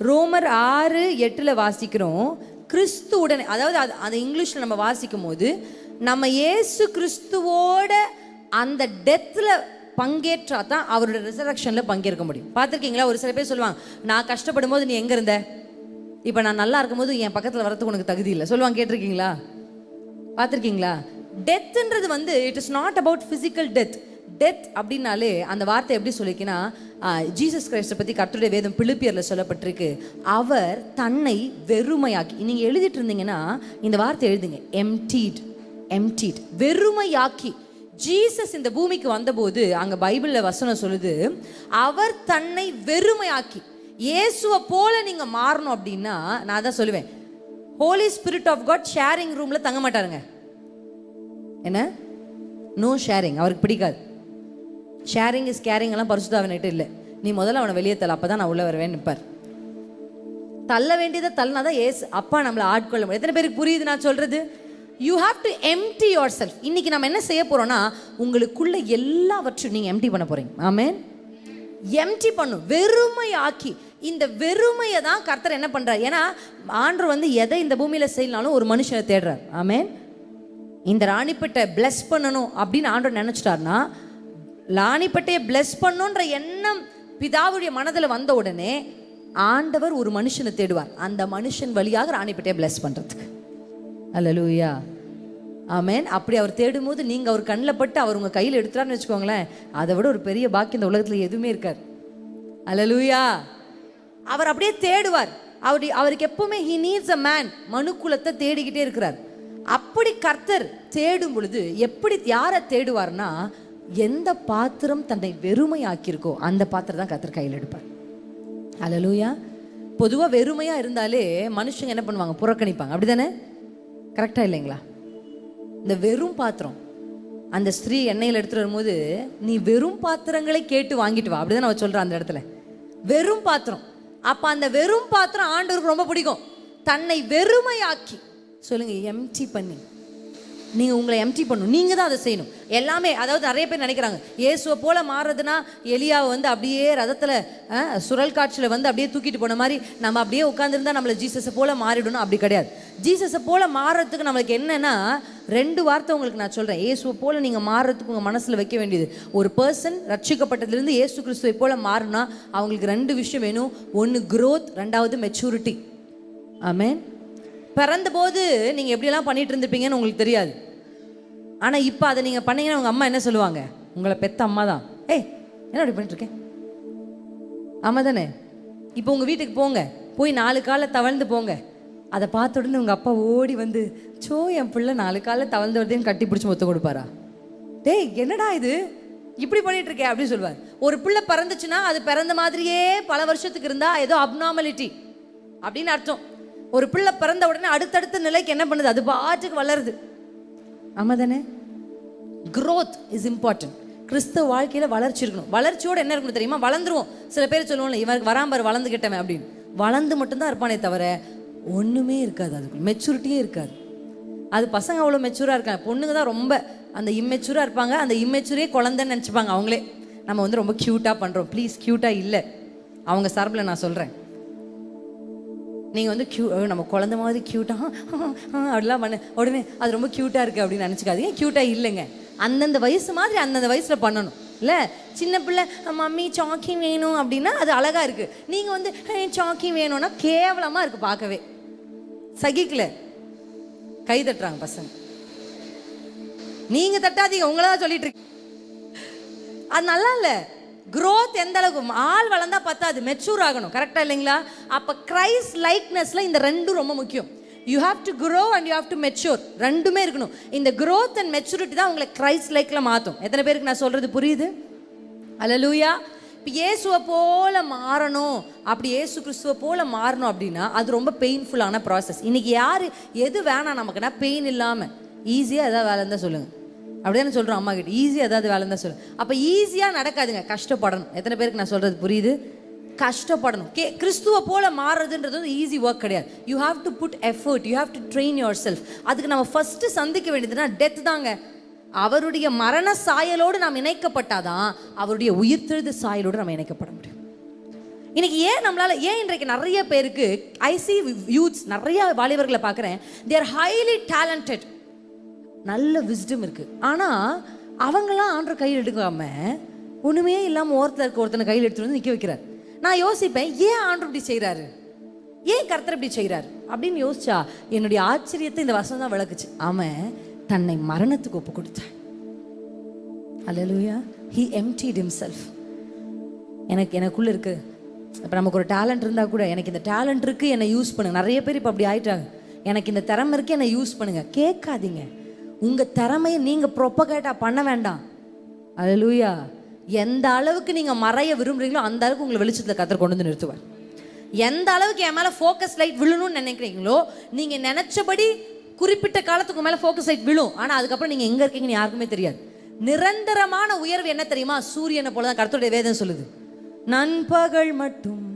ரோமர் 6:8 வாசிக்கிறோம். கிறிஸ்துவுடனே, அதாவது அது இங்கிலீஷ்ல நம்ம வாசிக்கும் போது நம்ம இயேசு கிறிஸ்துவோட அந்த டெத்ல பங்கேற்றா தான் அவரோட ரிசரக்ஷன்ல பங்கேற்க முடியும். பார்த்துருக்கீங்களா? ஒரு சில பேர் சொல்லுவாங்க, நான் கஷ்டப்படும் போது நீ எங்க இருந்த, இப்போ நான் நல்லா இருக்கும்போது என் பக்கத்தில் வரதுக்கு உனக்கு தகுதி இல்லை சொல்லுவாங்க. கேட்டிருக்கீங்களா? பார்த்துருக்கீங்களா? டெத்ன்றது வந்து it is not about physical death. Death அப்படின்னாலே அந்த வார்த்தை எப்படி சொல்லிக்கினா, ஜீசஸ் கிரைஸ்டை பற்றி கர்த்தருடைய வேதம் பிலிப்பியரில் சொல்லப்பட்டிருக்கு, அவர் தன்னை வெறுமையாக்கி. நீங்கள் எழுதிட்டு இருந்தீங்கன்னா இந்த வார்த்தை எழுதுங்க, எம்டீட். எம்டீட், வெறுமையாக்கி. ஜீசஸ் இந்த பூமிக்கு வந்தபோது அங்கே பைபிளில் வசனம் சொல்லுது, அவர் தன்னை வெறுமையாக்கி. இயேசுவை போல நீங்கள் மாறணும் அப்படின்னா, நான் தான் சொல்லுவேன், Holy Spirit of God sharing ரூமில் தங்க மாட்டாருங்க. என்ன? நோ ஷேரிங், அவருக்கு பிடிக்காது. ஷேரிங் இஸ் கேரிங் எல்லாம் பரிசுத்தாவினிட்டு இல்லை. நீ முதல்ல அவனை வெளியே தள்ள, அப்போ தான் நான் உள்ளே வருவேன் நிற்பார். தள்ள வேண்டியதை தள்ளினா தான் ஏசு அப்பா நம்மளை ஆட்கொள்ள முடியும். எத்தனை பேருக்கு புரியுது நான் சொல்கிறது? You have to empty yourself. இன்னைக்கு நம்ம என்ன செய்ய போகிறோம்னா, உங்களுக்குள்ள எல்லாவற்றையும் நீங்கள் எம்டி பண்ண போகிறீங்க. ஆமென். எம்டி பண்ணும், வெறுமையாக்கி. இந்த வெறுமையை தான் கர்த்தர் என்ன பண்ணுறார்? ஏன்னா ஆண்டவர் வந்து எதை இந்த பூமியில் செய்யலாலும் ஒரு மனுஷனை தேடுறார். ஆமென். இந்த ராணிப்பேட்டை பிளஸ் பண்ணணும் அப்படின்னு ஆண்டவர் நினச்சிட்டார்னா, ராணிப்பேட்டையை பிளஸ் பண்ணணுன்ற எண்ணம் பிதாவுடைய மனதில் வந்த உடனே ஆண்டவர் ஒரு மனுஷனை தேடுவார், அந்த மனுஷன் வழியாக ராணிப்பேட்டையை பிளஸ் பண்ணுறதுக்கு. அல்லேலூயா, ஆமென். அப்படி அவர் தேடும் போது நீங்கள் அவர் கண்ணில் பட்டு அவர் உங்கள் கையில் எடுத்துறான்னு வச்சுக்கோங்களேன், அதை விட ஒரு பெரிய பாக்கி இந்த உலகத்தில் எதுவுமே இருக்கார். அல்லேலூயா. அவர் அப்படியே தேடுவார். அவருக்கு எப்பவுமே ஹி நீட்ஸ் அ மேன். மனுக்குலத்தை தேடிக்கிட்டே இருக்கிறார். அப்படி கர்த்தர் தேடும் பொழுது எப்படி யாரை தேடுவார்னா, எந்த பாத்திரம் தன்னை வெறுமையாக்கியிருக்கோ அந்த பாத்திரம் தான் கர்த்தர் கையில் எடுப்பார். அல்லேலூயா. பொதுவாக வெறுமையாக இருந்தாலே மனுஷங்க என்ன பண்ணுவாங்க? புறக்கணிப்பாங்க. அப்படி தானே? கரெக்டாக இல்லைங்களா? இந்த வெறும் பாத்திரம், அந்த ஸ்திரீ எண்ணெயில் எடுத்துகிட்டு வரும்போது, நீ வெறும் பாத்திரங்களை கேட்டு வாங்கிட்டு வா, அப்படிதான் நான் சொல்கிறேன் அந்த இடத்துல. வெறும் பாத்திரம். அப்போ அந்த வெறும் பாத்திரம் ஆண்டவருக்கு ரொம்ப பிடிக்கும். தன்னை வெறுமையாக்கி, சொல்லுங்க, எம்டி பண்ணி. நீங்கள் உங்களை எம்டி பண்ணணும், நீங்கள் தான் அதை செய்யணும் எல்லாமே. அதாவது நிறைய பேர் நினைக்கிறாங்க இயேசுவை போல மாறுறதுன்னா எலியாவை வந்து அப்படியே ரதத்தில் சுழல் காட்சியில் வந்து அப்படியே தூக்கிட்டு போன மாதிரி நம்ம அப்படியே உட்காந்துருந்தா நம்மளை ஜீசஸை போல மாறிடணும். அப்படி கிடையாது. ஜீசஸை போல மாறுறதுக்கு நம்மளுக்கு என்னன்னா 2 வார்த்தை உங்களுக்கு நான் சொல்கிறேன். இயேசுவை போல நீங்கள் மாறுறதுக்கு உங்கள் மனசில் வைக்க வேண்டியது, ஒரு பர்சன் ரட்சிக்கப்பட்டதுலேருந்து இயேசு கிறிஸ்துவை போல மாறினா அவங்களுக்கு 2 விஷயம் வேணும். ஒன்று growth, 2வது மெச்சூரிட்டி. ஆமென். பிறந்த போது நீங்கள் எப்படியெல்லாம் பண்ணிட்டு இருந்திருப்பீங்கன்னு உங்களுக்கு தெரியாது. ஆனால் இப்போ அதை நீங்கள் பண்ணீங்கன்னா உங்கள் அம்மா என்ன சொல்லுவாங்க? உங்களை பெத்த அம்மா தான், ஏய் என்ன அப்படி பண்ணிட்டு இருக்கேன், ஆமாம் தானே? இப்போ உங்கள் வீட்டுக்கு போங்க, போய் 4 காலில் தவழ்ந்து போங்க. அதை பார்த்த உடனே உங்கள் அப்பா ஓடி வந்து, சோ என் பிள்ளை 4 காலில் தவழ்ந்து வருதுன்னு கட்டி பிடிச்சி மொத்த கொடுப்பாரா? டேய் என்னடா இது இப்படி பண்ணிட்டு இருக்கேன் அப்படின்னு சொல்லுவார். ஒரு பிள்ளை பிறந்துச்சுன்னா அது பிறந்த மாதிரியே பல வருஷத்துக்கு இருந்தால் ஏதோ அப்நார்மலிட்டி அப்படின்னு அர்த்தம். ஒரு பிள்ளை பிறந்த உடனே அடுத்தடுத்த நிலைக்கு என்ன பண்ணுது? அது பாட்டுக்கு வளருது. ஆமா தானே? growth is important. கிறிஸ்தவ வாழ்க்கையில் வளர்ச்சி இருக்கணும். வளர்ச்சியோடு என்ன இருக்கணும் தெரியுமா? வளர்ந்துருவோம். சில பேர் சொல்லுவோம்ல, இவருக்கு வராம்பார் வளர்ந்துக்கிட்டவன் அப்படின்னு. வளர்ந்து மட்டும்தான் இருப்பானே தவிர ஒன்றுமே இருக்காது, அதுக்கு மெச்சூரிட்டியே இருக்காது. அது பசங்க அவ்வளோ மெச்சூராக இருக்காங்க, பொண்ணுங்க தான் ரொம்ப அந்த இம்மெச்சூராக இருப்பாங்க. அந்த இம்மெச்சூரே குழந்தைன்னு நினச்சிப்பாங்க அவங்களே. நம்ம வந்து ரொம்ப க்யூட்டாக பண்ணுறோம். ப்ளீஸ், க்யூட்டாக இல்லை, அவங்க சார்பில் நான் சொல்கிறேன். நீங்கள் வந்து நம்ம குழந்தை மாதிரி க்யூட்டாக அப்படிலாம் பண்ண உடனே அது ரொம்ப க்யூட்டாக இருக்குது அப்படின்னு நினச்சிக்காதீங்க. க்யூட்டாக இல்லைங்க, அந்தந்த வயசு மாதிரி அந்தந்த வயசில் பண்ணணும். இல்லை சின்ன பிள்ளை மம்மி சாக்கி வேணும் அப்படின்னா அது அழகாக இருக்குது. நீங்கள் வந்து சாக்கி வேணும்னா கேவலமாக இருக்குது, பார்க்கவே சகிக்கல. கை தட்டுறாங்க பசங்க. நீங்கள் தட்டாதீங்க, உங்களை தான் சொல்லிட்டு இருக்கீங்க. அது நல்லா இல்லை. growth எந்த அளவுக்கு? ஆள் வளர்ந்தா பத்தாது, மெச்சூர் ஆகணும். கரெக்டாக இல்லைங்களா? அப்போ கிரைஸ்ட் லைக்னஸில் இந்த 2 ரொம்ப முக்கியம். You have to grow and you have to mature. 2மே இருக்கணும். இந்த growth and maturity தான் உங்களை கிரைஸ்ட் லைக்கில் மாற்றும். எத்தனை பேருக்கு நான் சொல்கிறது புரியுது? அல்லேலூயா. இப்போ இயேசுவை போல மாறணும், அப்படி இயேசு கிறிஸ்துவை போல மாறணும் அப்படின்னா அது ரொம்ப பெயின்ஃபுல்லான ப்ராசஸ். இன்றைக்கி யார் எது வேணாம் நமக்குன்னா, பெயின் இல்லாமல் ஈஸியாக எதாவது வேலை இருந்தால் சொல்லுங்கள். அப்படியே சொல்கிறோம் அம்மா கிட்ட, ஈஸியாக ஏதாவது வேலை இருந்தால் சொல்லுங்கள். அப்போ ஈஸியாக நடக்காதுங்க, கஷ்டப்படணும். எத்தனை பேருக்கு நான் சொல்கிறது புரியுது? கஷ்டப்படணும். கிறிஸ்துவ போல மாறுறதுன்றது வந்து ஈஸி ஒர்க் கிடையாது. You have to put effort, you have to train yourself. அதுக்கு நம்ம ஃபர்ஸ்ட் சந்திக்க வேண்டியதுன்னா டெத் தாங்க. அவருடைய மரண சாயலோடு நாம் இணைக்கப்பட்டாதான் அவருடைய உயிர்த்தெழுந்த சாயலோடு நம்ம இணைக்கப்பட முடியும். இன்னைக்கு இன்றைக்கு நிறைய பேருக்கு ஐ சி யூத்ஸ், நிறைய வாலிபர்களை பார்க்குறேன், தே ஆர் ஹைலி டேலண்டட், நல்ல விஸ்டம் இருக்கு, ஆனால் அவங்களாம் ஆண்டவர் கையில் எடுக்காம ஒன்றுமே இல்லாமல் ஓரத்தில் இருக்க ஒருத்தனை கையில் எடுத்துட்டு வந்து நிற்க வைக்கிறார். நான் யோசிப்பேன், ஏன் ஆண்டவர் இப்படி செய்கிறாரு, ஏன் கர்த்தர் இப்படி செய்கிறாரு அப்படின்னு யோசிச்சா என்னுடைய ஆச்சரியத்தை இந்த வசனம் தான் விளக்குச்சு. அவன் தன்னை மரணத்துக்கு ஒப்பு கொடுத்தான். அல்லேலூயா. he emptied himself. எனக்குள்ள இருக்கு. இப்போ நமக்கு ஒரு டேலண்ட் இருந்தால் கூட, எனக்கு இந்த டேலண்ட் இருக்கு, என்னை யூஸ் பண்ணுங்க. நிறைய பேர் இப்போ அப்படி ஆயிட்டாங்க, எனக்கு இந்த திறமை இருக்கு, என்னை யூஸ் பண்ணுங்க. கேட்காதீங்க, உங்க திறமையை நீங்க ப்ரொபகேட்டா பண்ண வேண்டாம். அல்லேலூயா. எந்த அளவுக்கு நீங்க மறைய விரும்புறீங்களோ அந்த அளவுக்கு உங்களை வெளிச்சத்தில் கர்த்தர் கொண்டு வந்து நிறுத்துவார். எந்த அளவுக்கு என் மேலே ஃபோக்கஸ் லைட் விழணும்னு நினைக்கிறீங்களோ, நீங்க நினைச்சபடி குறிப்பிட்ட காலத்துக்கு மேலே ஃபோக்கஸ் லைட் விழும். ஆனால் அதுக்கப்புறம் நீங்க எங்க இருக்கீங்கன்னு யாருக்குமே தெரியாது. நிரந்தரமான உயர்வு என்ன தெரியுமா? சூரியனை போல தான் கர்த்தருடைய வேதம் சொல்லுது. நண்பகல் மட்டும்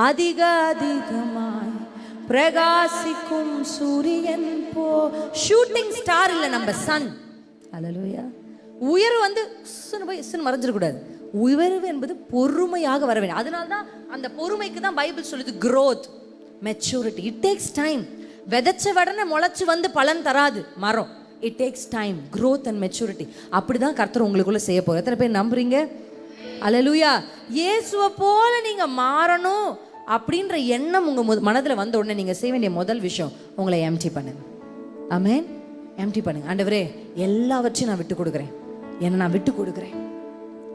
அதிகமாய் பிரகாசிக்கும் சூரியன் போ. ஷூட்டிங் ஸ்டார் இல்லை நம்ம சன். அல்லேலூயா. உயர்வு வந்து மறைஞ்சிடக்கூடாது. உயர்வு என்பது பொறுமையாக வர வேண்டும். அதனால்தான் அந்த பொறுமைக்கு தான் பைபிள் சொல்லுது growth, maturity. it takes time. விதைச்ச உடனே முளைச்சு வந்து பலன் தராது மரம். it takes time, growth and maturity. அப்படிதான் கர்த்தர் உங்களுக்குள்ள செய்ய போறார். எத்தனை பேர் நம்புறீங்க? அல்லேலூயா. இயேசுவை போல நீங்க மாறணும் அப்படின்ற எண்ணம் உங்க மனதில் வந்த உடனே நீங்க செய்ய வேண்டிய முதல் விஷயம், உங்களை எம்டி பண்ணுங்க. ஆமென். எம்டி பண்ணுங்க. ஆண்டவரே, எல்லாவற்றையும் நான் விட்டு கொடுக்குறேன், என்ன நான் விட்டு கொடுக்குறேன்.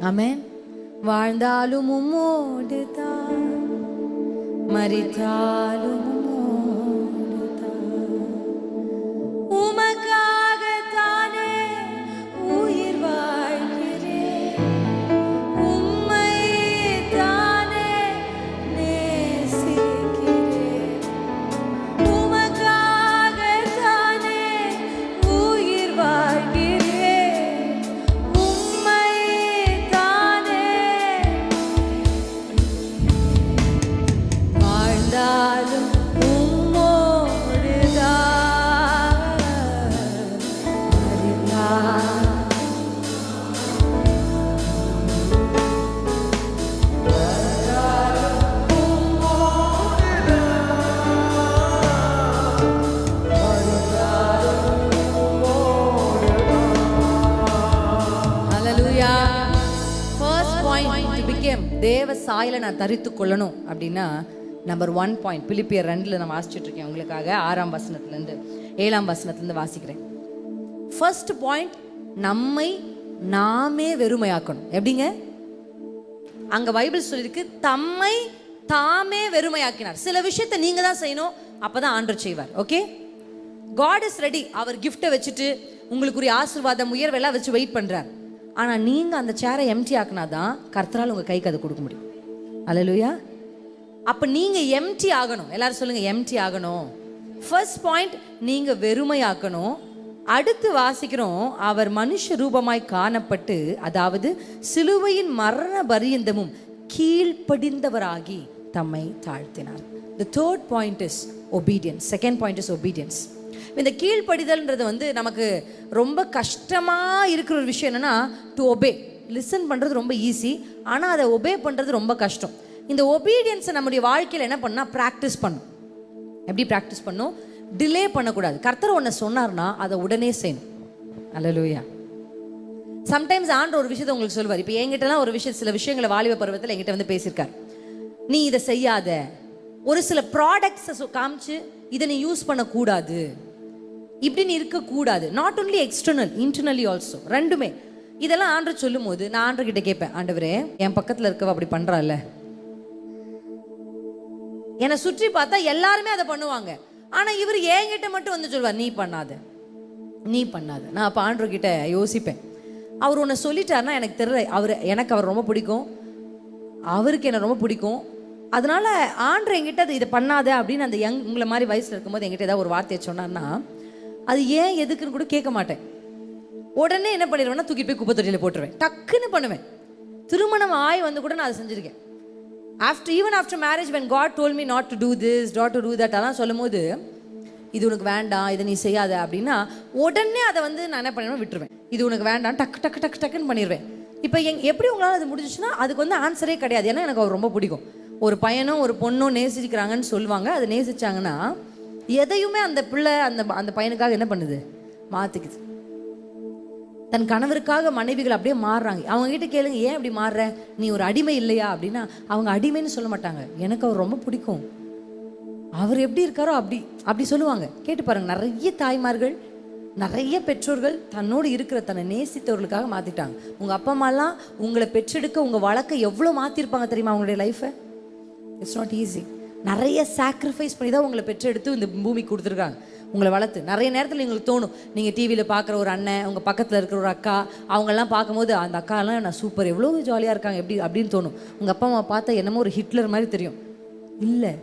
ஆமென். வாழ்ந்தாலும் உம்மோடு தான், மரித்தாலும் உம்மோடு தான், உமக்காக தானே உயிர் வாழ்கிறேன், உம்மை தானே நேசிக்கிறேன், உமக்காக தானே உயிர் வாழ்கிறேன், உம்மை தானே வாழ்ந்தாலும் உம்மோடு தான், ஹல்லேலூயா. ஃபர்ஸ்ட் பாயிண்ட் டு பிகம், தேவ சாயலை நான் தரித்துக் கொள்ளணும் அப்படின்னா நம்பர் 1 பாயிண்ட் பிலிப்பியர் 2 நான் வாசிச்சுட்டு இருக்கேன் உங்களுக்காக. 6ஆம் வசனத்திலிருந்து 7ஆம் வசனத்திலிருந்து வாசிக்கிறேன். ஃபர்ஸ்ட் பாயிண்ட், நம்மை நாமே வெறுமையாக்கணும். எப்படிங்க? அங்க பைபிள் சொல்லிருக்கு, தம்மை தாமே வெறுமையாக்கினார். சில விஷயத்தை நீங்க தான் செய்யணும், அப்பதான் ஆண்டவர் செய்வார். Okay, God is ready. அவர் கிஃப்டை வச்சுட்டு உங்களுக்குரிய ஆசீர்வாதம் உயர்வெல்லாம் வச்சு வெயிட் பண்றார். ஆனா நீங்க அந்த சேரை எம்டி ஆக்கினாதான் கர்த்தரால் உங்க கைக்கு அதை கொடுக்க முடியும். அல்லேலூயா. அப்ப நீங்க எம்டி ஆகணும். எல்லாரும் சொல்லுங்க, எம்டி ஆகணும். ஃபர்ஸ்ட் பாயிண்ட், நீங்க வெறுமையாக்கணும். அடுத்து வாசிக்கிறோம், அவர் மனுஷ ரூபமாய் காணப்பட்டு, அதாவது சிலுவையின் மரண பரியந்தமும் கீழ்ப்படிந்தவராகி தம்மை தாழ்த்தினார். The third point is obedience. Second point is obedience. இந்த கீழ்ப்படிதல்ன்றது வந்து நமக்கு ரொம்ப கஷ்டமா இருக்கிற ஒரு விஷயம். என்னன்னா, டு ஒபே. லிசன் பண்றது ரொம்ப ஈஸி, ஆனா அதை ஒபே பண்றது ரொம்ப கஷ்டம். இந்த ஒபீடியன்ஸை நம்முடைய வாழ்க்கையில் என்ன பண்ணால் ப்ராக்டிஸ் பண்ணும். எப்படி ப்ராக்டிஸ் பண்ணும்? டிலே பண்ணக்கூடாது. கர்த்தர் ஒன்று சொன்னார்னா அதை உடனே செய்யணும். அல்லேலூயா. சம்டைம்ஸ் ஆண்டவர் ஒரு விஷயத்தை உங்களுக்கு சொல்லுவார். இப்போ என்கிட்டலாம் ஒரு விஷயம், சில விஷயங்களை வாலிப பருவத்தில் என்கிட்ட வந்து பேசியிருக்கார். நீ இதை செய்யாத, ஒரு சில ப்ராடக்ட்ஸை காமிச்சு இதை நீ யூஸ் பண்ணக்கூடாது, இப்படின்னு இருக்கக்கூடாது. Not only external, internally also, ரெண்டுமே. இதெல்லாம் ஆண்டவர் சொல்லும் போது நான் ஆண்டவர் கிட்ட கேட்பேன், ஆண்டவரே, என் பக்கத்தில் இருக்கவ அப்படி பண்ணுறாள், என்னை சுற்றி பார்த்தா எல்லாருமே அதை பண்ணுவாங்க, ஆனால் இவர் என்கிட்ட மட்டும் வந்து சொல்வார், நீ பண்ணாத, நீ பண்ணாத. நான் அப்போ ஆண்டவர்கிட்ட யோசிப்பேன், அவர் ஒன்று சொல்லிட்டாருன்னா எனக்கு தெரியல, எனக்கு அவர் ரொம்ப பிடிக்கும், அவருக்கு என்ன ரொம்ப பிடிக்கும், அதனால ஆண்டவர் என்கிட்ட இதை பண்ணாத அப்படின்னு அந்த உங்களை மாதிரி வயசில் இருக்கும்போது என்கிட்ட ஏதாவது ஒரு வார்த்தையை சொன்னார்னா அது ஏன் எதுக்குன்னு கூட கேட்க மாட்டேன். உடனே என்ன பண்ணிடுவேன்னா தூக்கி போய் குப்பை தொட்டியில் போட்டுருவேன். டக்குன்னு பண்ணுவேன். திருமணம் ஆய் வந்து கூட நான் அதை செஞ்சுருக்கேன். even after marriage, when God told me not to do this, not to do that, அதெல்லாம் சொல்லும் போது இது உனக்கு வேண்டாம், இதை நீ செய்யாத அப்படின்னா உடனே அதை வந்து நான் என்ன பண்ணுவேன், விட்டுருவேன். இது உனக்கு வேண்டாம், டக்கு டக்கு டக்கு டக்குன்னு பண்ணிடுவேன். இப்போ எப்படி உங்களால் அது முடிஞ்சிச்சுன்னா அதுக்கு வந்து ஆன்சரே கிடையாது. ஏன்னா எனக்கு அவர் ரொம்ப பிடிக்கும். ஒரு பையனும் ஒரு பொண்ணும் நேசிக்கிறாங்கன்னு சொல்லுவாங்க. அதை நேசிச்சாங்கன்னா எதையுமே அந்த பிள்ளை அந்த பையனுக்காக என்ன பண்ணுது, மாற்றிக்குது. தன் கணவருக்காக மனைவிகள் அப்படியே மாறுறாங்க. அவங்க கிட்ட கேளுங்க, ஏன் அப்படி மாறுற, நீ ஒரு அடிமை இல்லையா அப்படின்னா அவங்க அடிமைன்னு சொல்ல மாட்டாங்க. எனக்கு அவர் ரொம்ப பிடிக்கும், அவர் எப்படி இருக்காரோ அப்படி சொல்லுவாங்க. கேட்டு பாருங்க, நிறைய தாய்மார்கள், நிறைய பெற்றோர்கள் தன்னோடு இருக்கிற தன்னை நேசித்தவர்களுக்காக மாற்றிட்டாங்க. உங்கள் அப்பா அம்மாலாம் உங்களை பெற்றெடுக்க உங்கள் வழக்கை எவ்வளோ மாற்றிருப்பாங்க தெரியுமா? அவங்களுடைய லைஃப்பை இட்ஸ் நாட் ஈஸி. நிறைய சாக்ரிஃபைஸ் பண்ணி தான் உங்களை பெற்றெடுத்து இந்த பூமிக்கு கொடுத்துருக்காங்க, உங்களை வளர்த்து. நிறைய நேரத்தில் எங்களுக்கு தோணும், நீங்கள் டிவியில் பார்க்குற ஒரு அண்ணன், உங்கள் பக்கத்தில் இருக்கிற ஒரு அக்கா, அவங்கெல்லாம் பார்க்கும்போது அந்த அக்காலாம் நான் சூப்பர், எவ்வளோ ஜாலியாக இருக்காங்க அப்படின்னு தோணும். உங்கள் அப்பா அம்மா பார்த்தா என்னமோ ஒரு ஹிட்லர் மாதிரி தெரியும். இல்லை,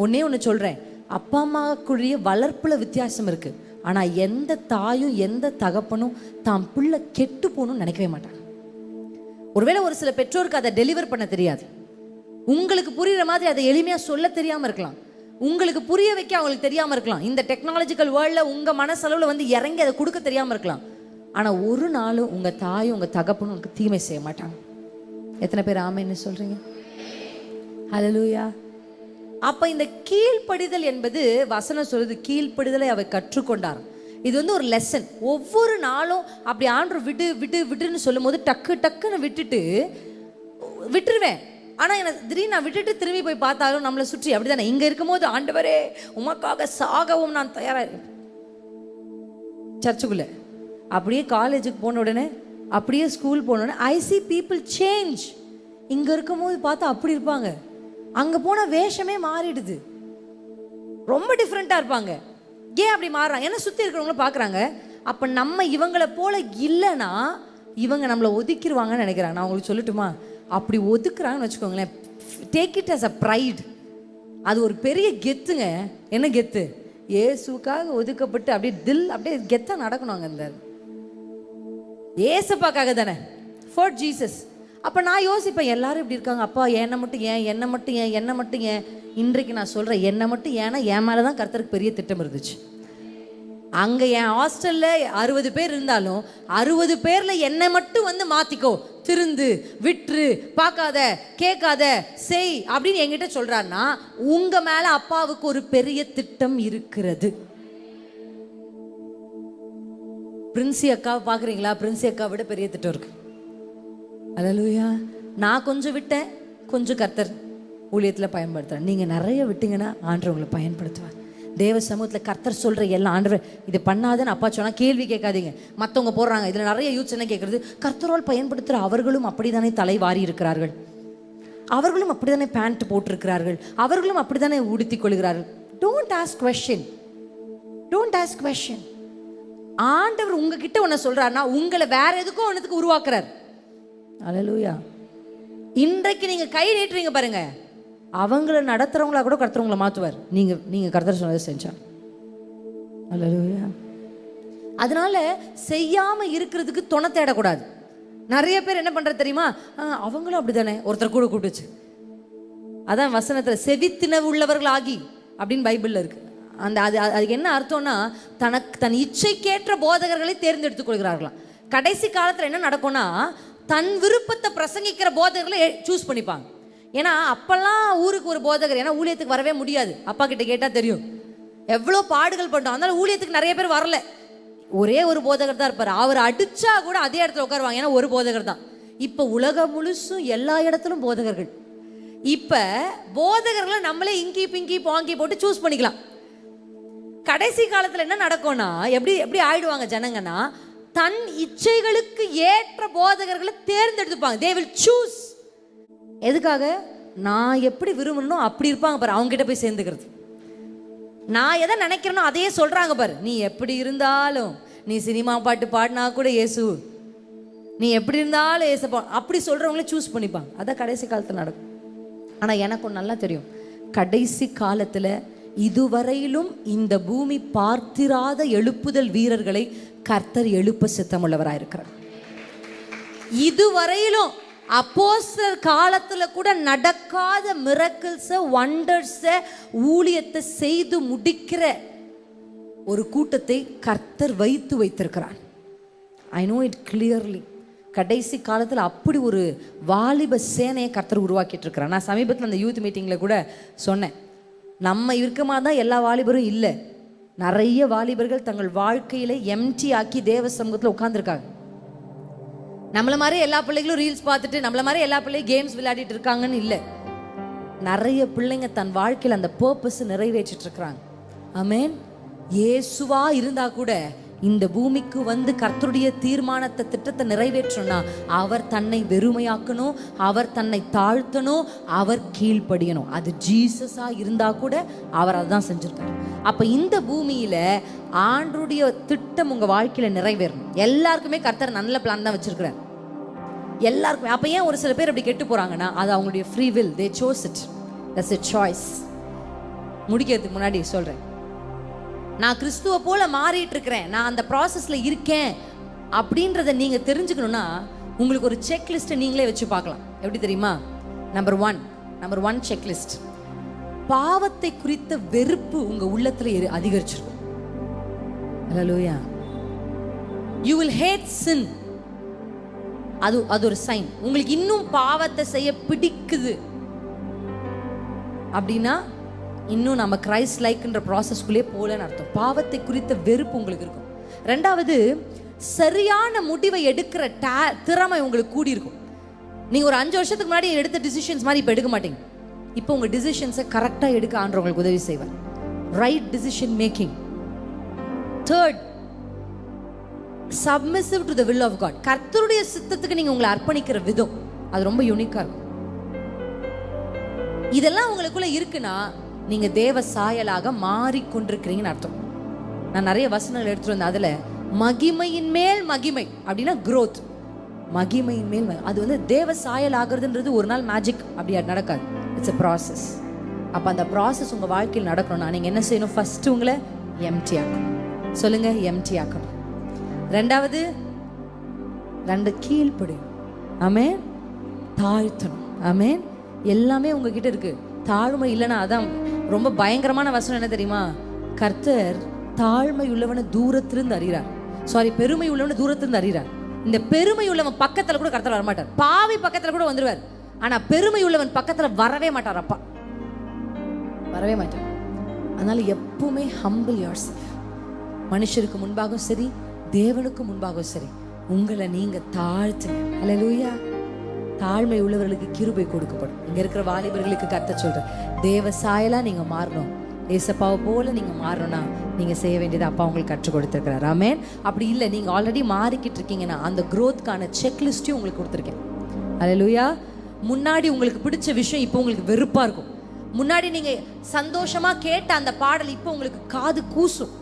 ஒன்றே ஒன்று சொல்கிறேன், அப்பா அம்மாக்குரிய வளர்ப்பில் வித்தியாசம் இருக்குது. ஆனால் எந்த தாயும் எந்த தகப்பனும் தாம் பிள்ளை கெட்டு போகணும்னு நினைக்கவே மாட்டாங்க. ஒருவேளை ஒரு சில பெற்றோருக்கு அதை டெலிவர் பண்ண தெரியாது, உங்களுக்கு புரிகிற மாதிரி அதை எளிமையாக சொல்ல தெரியாமல் இருக்கலாம், உங்களுக்கு புரிய வைக்க அவங்களுக்கு தெரியாமல் இருக்கலாம். இந்த டெக்னாலஜிக்கல் வேர்ல்டில் உங்கள் மனசளவில் வந்து இறங்கி அதை கொடுக்க தெரியாமல் இருக்கலாம். ஆனால் ஒரு நாளும் உங்கள் தாயும் உங்கள் தகப்பனும் உங்களுக்கு தீமை செய்ய மாட்டாங்க. எத்தனை பேர் ஆமைன்னு சொல்கிறீங்க? ஹல்லேலூயா. அப்போ இந்த கீழ்ப்படிதல் என்பது வசனம் சொல்லுது, கீழ்ப்படிதலை அவர் கற்றுக்கொண்டார். இது வந்து ஒரு லெசன். ஒவ்வொரு நாளும் அப்படி ஆண்டவர் விட்டுன்னு சொல்லும் போது டக்கு டக்குன்னு விட்டுருவேன். ஆனால் எனக்கு திடீர்னு நான் விட்டுட்டு திரும்பி போய் பார்த்தாலும் நம்மளை சுற்றி அப்படி தானே. இங்கே இருக்கும்போது ஆண்டவரே உமக்காக சாகவும் நான் தயாராக சர்ச்சுக்குள்ளே, அப்படியே காலேஜுக்கு போன உடனே, அப்படியே ஸ்கூல் போன உடனே ஐ சி பீப்புள் சேஞ்ச். இங்கே இருக்கும்போது பார்த்தா அப்படி இருப்பாங்க, அங்கே போனால் வேஷமே மாறிடுது, ரொம்ப டிஃப்ரெண்ட்டாக இருப்பாங்க. ஏன் அப்படி மாறுறாங்க? ஏன்னா சுற்றி இருக்கிறவங்களும் பார்க்குறாங்க. அப்போ நம்ம இவங்களை போல இல்லைன்னா இவங்க நம்மளை ஒதுக்கிடுவாங்கன்னு நினைக்கிறாங்க. நான் உங்களுக்கு சொல்லட்டுமா, அப்படி ஒதுக்குறாங்கன்னு வச்சுக்கோங்களேன், take it as a pride. அது ஒரு பெரிய கெத்துங்க. என்ன கெத்து? ஏசுக்காக ஒதுக்கப்பட்டு அப்படியே கெத்தாக நடக்கணும். அங்கே இந்த ஏசப்பாக்காக தானே, ஃபார் ஜீசஸ். அப்போ நான் யோசிப்பேன், எல்லாரும் இப்படி இருக்காங்க, அப்பா என்னை மட்டும் ஏன். இன்றைக்கு நான் சொல்கிறேன், என்னை மட்டும் ஏன்னா என் மேலே தான் கர்த்தருக்கு பெரிய திட்டம் இருந்துச்சு. அங்கே என் ஹாஸ்டலில் 60 பேர் இருந்தாலும் 60 பேரில் என்னை மட்டும் வந்து மாற்றிக்கோ, திருந்து, விட்டுரு, பார்க்காத, கேட்காத, செய் அப்படின்னு என்கிட்ட சொல்கிறாருன்னா உங்கள் மேலே அப்பாவுக்கு ஒரு பெரிய திட்டம் இருக்கிறது. பிரின்சி அக்காவை பார்க்குறீங்களா? பிரின்சி அக்கா விட பெரிய திட்டம் இருக்கு. அல்லேலூயா. நான் கொஞ்சம் விட்டேன், கொஞ்சம் கர்த்தர் ஊழியத்தில் பயன்படுத்துகிறேன். நீங்கள் நிறைய விட்டீங்கன்னா ஆண்டவர் உங்களை பயன்படுத்துவார். தேவ சமூகத்தில் கர்த்தர் சொல்கிற எல்லாம், ஆண்டவர் இது பண்ணாதன்னு அப்பா சொன்னால் கேள்வி கேட்காதீங்க. மற்றவங்க போடுறாங்க, இதில் நிறைய யூத்ஸ் என்ன கேட்குறது, கர்த்தரால் பயன்படுத்துகிற அவர்களும் அப்படி தானே தலை வாரி இருக்கிறார்கள், அவர்களும் அப்படி தானே பேண்ட் போட்டிருக்கிறார்கள், அவர்களும் அப்படி தானே உடுத்தி கொள்கிறார்கள். Don't ask question. ஆண்டவர் உங்ககிட்ட ஒன்று சொல்கிறாருன்னா உங்களை வேற எதுக்கோ ஒன்றுத்துக்கு உருவாக்குறார். அல்லேலூயா. இன்றைக்கு நீங்கள் கை நீட்டுறீங்க பாருங்க, அவங்கள நடத்துகிறவங்களா கூட கர்த்தர் மாற்றுவார். நீங்கள் கர்த்தர் சொன்னதை செஞ்சா. அல்லேலூயா. அதனால செய்யாமல் இருக்கிறதுக்கு துணை தேடக்கூடாது. நிறைய பேர் என்ன பண்ணுறது தெரியுமா, அவங்களும் அப்படி தானே, ஒருத்தர் கூட கூப்பிட்டுச்சு. அதான் வசனத்தில் செவித்தினவு உள்ளவர்கள் ஆகி அப்படின்னு பைபிளில் இருக்குது. அதுக்கு என்ன அர்த்தம்னா, தன் இச்சைக்கேற்ற போதகர்களை தேர்ந்தெடுத்துக் கொள்கிறார்களாம். கடைசி காலத்தில் என்ன நடக்கும்னா, தன் விருப்பத்தை பிரசங்கிக்கிற போதகர்களை சூஸ் பண்ணிப்பாங்க. ஏன்னா அப்பெல்லாம் ஊருக்கு ஒரு போதகர், ஏன்னா ஊழியத்துக்கு வரவே முடியாது, அப்பா கிட்ட கேட்டால் தெரியும் எவ்வளோ பாடுகள் பண்ணோம். அதனால ஊழியத்துக்கு நிறைய பேர் வரல, ஒரே ஒரு போதகர் தான் இருப்பார். அவர் அடிச்சா கூட அதே இடத்துல உட்காருவாங்க, ஏன்னா ஒரு போதகர் தான். இப்போ உலகம் முழுசும் எல்லா இடத்துலும் போதகர்கள். இப்போ போதகர்களை நம்மளே இங்கி பிங்கி பாங்கி போட்டு சூஸ் பண்ணிக்கலாம். கடைசி காலத்தில் என்ன நடக்கும்னா, எப்படி ஆயிடுவாங்க ஜனங்கன்னா, தன் இச்சைகளுக்கு ஏற்ற போதகர்களை தேர்ந்தெடுத்துப்பாங்க. they will choose. எதுக்காக? நான் எப்படி விரும்பணும் அப்படி இருப்பாங்க பாரு, அவங்க கிட்ட போய் சேர்ந்துக்கிறது. நான் எதை நினைக்கிறேனோ அதையே சொல்றாங்க பாரு. நீ எப்படி இருந்தாலும், நீ சினிமா பாட்டு பாடினா கூட இயேசு, நீ எப்படி இருந்தாலும் ஏசப்பா, அப்படி சொல்றவங்களே சூஸ் பண்ணிப்பாங்க. அதான் கடைசி காலத்தில் நடக்கும். ஆனால் எனக்கு ஒன்று நல்லா தெரியும், கடைசி காலத்தில் இதுவரையிலும் இந்த பூமி பார்த்திராத எழுப்புதல் வீரர்களை கர்த்தர் எழுப்ப சித்தமுள்ளவராயிருக்கிறார். இதுவரையிலும் அப்போஸ்தலர் காலத்துல கூட நடக்காத மிரக்கிள்ஸ, வண்டர்ஸ, ஊழியத்தை செய்து முடிக்கிற ஒரு கூட்டத்தை கர்த்தர் வைத்திருக்கிறார். I know it clearly. கடைசி காலத்தில் அப்படி ஒரு வாலிப சேனையை கர்த்தர் உருவாக்கிட்டு இருக்கிறார். நான் சமீபத்தில் அந்த யூத் மீட்டிங்கில் கூட சொன்னேன், நம்ம இருக்கமா தான் எல்லா வாலிபரும் இல்லை. நிறைய வாலிபர்கள் தங்கள் வாழ்க்கையில எம்டி ஆக்கி தேவ சமூகத்தில் உட்கார்ந்துருக்காங்க. நம்மள மாதிரி எல்லா பிள்ளைகளும் ரீல்ஸ் பார்த்துட்டு நம்மள மாதிரி எல்லா பிள்ளையும் கேம்ஸ் விளையாடிட்டு இருக்காங்கன்னு இல்லை. நிறைய பிள்ளைங்க தன் வாழ்க்கையில் அந்த பர்பஸ் நிறைவேற்றிட்டு இருக்கிறாங்க. ஆமென். இயேசுவா இருந்தா கூட இந்த பூமிக்கு வந்து கர்த்தருடைய தீர்மானத்தை, திட்டத்தை நிறைவேற்றணும்னா அவர் தன்னை வெறுமையாக்கணும், அவர் தன்னை தாழ்த்தணும், அவர் கீழ்ப்படியணும். அது ஜீசஸா இருந்தா கூட அவர் அதுதான் செஞ்சிருக்காரு. அப்ப இந்த பூமியில ஆண்டருடைய திட்டம் உங்க வாழ்க்கையில நிறைவேறணும். எல்லாருக்குமே கர்த்தர் நல்ல பிளான் தான் வச்சிருக்கிறார், எல்லாருக்குமே. அப்ப ஏன் ஒரு சில பேர் அப்படி கெட்டு போறாங்கன்னா அது அவங்களுடைய free will. they chose it. that's a choice. முடிக்கிறதுக்கு முன்னாடி சொல்றேன், நான் கிறிஸ்துவ போல மாறிட்டு இருக்கிறேன், நான் அந்த ப்ராசஸ்ல இருக்கேன் அப்படின்றத நீங்க தெரிஞ்சுக்கணும்னா உங்களுக்கு ஒரு செக்லிஸ்ட் நீங்களே வச்சு பார்க்கலாம். எப்படி தெரியுமா? நம்பர் ஒன் செக்லிஸ்ட், பாவத்தை குறித்த வெறுப்பு உங்க உள்ளத்துல அதிகரிச்சிருக்கும். ஹல்லேலூயா. you will hate sin. அது ஒரு சைன். உங்களுக்கு இன்னும் பாவத்தை செய்ய பிடிக்குது அப்படின்னா இன்னும் நம்ம கிரைஸ்ட் லைக்ன்ற ப்ராசஸ்க்குள்ளே போலன்னு அர்த்தம். பாவத்தை குறித்த வெறுப்பு உங்களுக்கு இருக்கும். ரெண்டாவது, சரியான முடிவை எடுக்கிற திறமை உங்களுக்கு கூடி இருக்கும். நீங்க ஒரு 5 வருஷத்துக்கு முன்னாடி எடுத்த டிசிஷன்ஸ் மாதிரி இப்போ எடுக்க மாட்டீங்க. இப்போ உங்க டிசிஷன்ஸை கரெக்டாக எடுக்க ஆண்டவர் உங்களுக்கு உதவி செய்வார். Right decision making. Third, submissive to the will of God. கர்த்தருடைய சித்தத்துக்கு நீங்க உங்களை அர்ப்பணிக்கிற விதம் அது ரொம்ப யூனிக்கா இருக்கும். இதெல்லாம் உங்களுக்குள்ள இருக்குன்னா நீங்க தேவ சாயலாக மாறிக்கொண்டிருக்கிறீங்கன்னு அர்த்தம். நான் நிறைய வசனங்கள் எடுத்துட்டு வந்தேன். அதுல மகிமையின் மேல் மகிமை அப்படின்னா growth. மகிமையின் மேல் அது வந்து தேவ சாயல் ஆகிறதுன்றது ஒரு நாள் மேஜிக் அப்படி நடக்காது. It's a process. அப்ப அந்த ப்ராசஸ் உங்க வாழ்க்கையில் நடக்கணும்னா நீங்க என்ன செய்யணும்? ஃபர்ஸ்ட் உங்களை எம்டி ஆக்கணும். சொல்லுங்க, எம்டி ஆக்கணும். ரெண்டாவது, கீழ்ப்படியும். ஆமென். தாழ்த்தணும். ஆமென். எல்லாமே உங்ககிட்ட இருக்கு. தாழ்மை இல்லைன்னா அதான் ரொம்ப பயங்கரமான வசனம். என்ன தெரியுமா? கர்த்தர் தாழ்மை உள்ளவனை தூரத்திலிருந்து அறிகிறார். பெருமை உள்ளவனை தூரத்திலிருந்து அறிகிறார். இந்த பெருமை உள்ளவன் பக்கத்துல கூட கர்த்தர் வரமாட்டார். பாவி பக்கத்துல கூட வந்துருவார். ஆனா பெருமை உள்ளவன் பக்கத்துல வரவே மாட்டார். அப்பா வரவே மாட்டார். அதனால எப்பவுமே ஹம்பிள் yourself. மனுஷருக்கு முன்பாகவும் சரி, தேவனுக்கு முன்பாகவும் சரி, உங்களை நீங்க தாழ்த்துங்க. ஹல்லேலூயா. தாழ்மை உள்ளவர்களுக்கு கிருபை கொடுக்கப்படும். இங்க இருக்கிற வாலிபர்களுக்கு கர்த்தர் சொல்ற, தேவ சாயலா நீங்க மாறணும். ஏசப்பாவை போல நீங்க மாறணும்னா நீங்க செய்ய வேண்டியது அப்பா உங்களுக்கு கற்றுக் கொடுத்திருக்கிறார். ஆமென். அப்படி இல்லை, நீங்க ஆல்ரெடி மாறிக்கிட்டு இருக்கீங்கன்னா அந்த growthக்கான செக்லிஸ்டையும் உங்களுக்கு கொடுத்துருக்கேன். ஹல்லேலூயா. முன்னாடி உங்களுக்கு பிடிச்ச விஷயம் இப்போ உங்களுக்கு வெறுப்பா இருக்கும். முன்னாடி நீங்க சந்தோஷமா கேட்ட அந்த பாடல் இப்போ உங்களுக்கு காது கூசும்.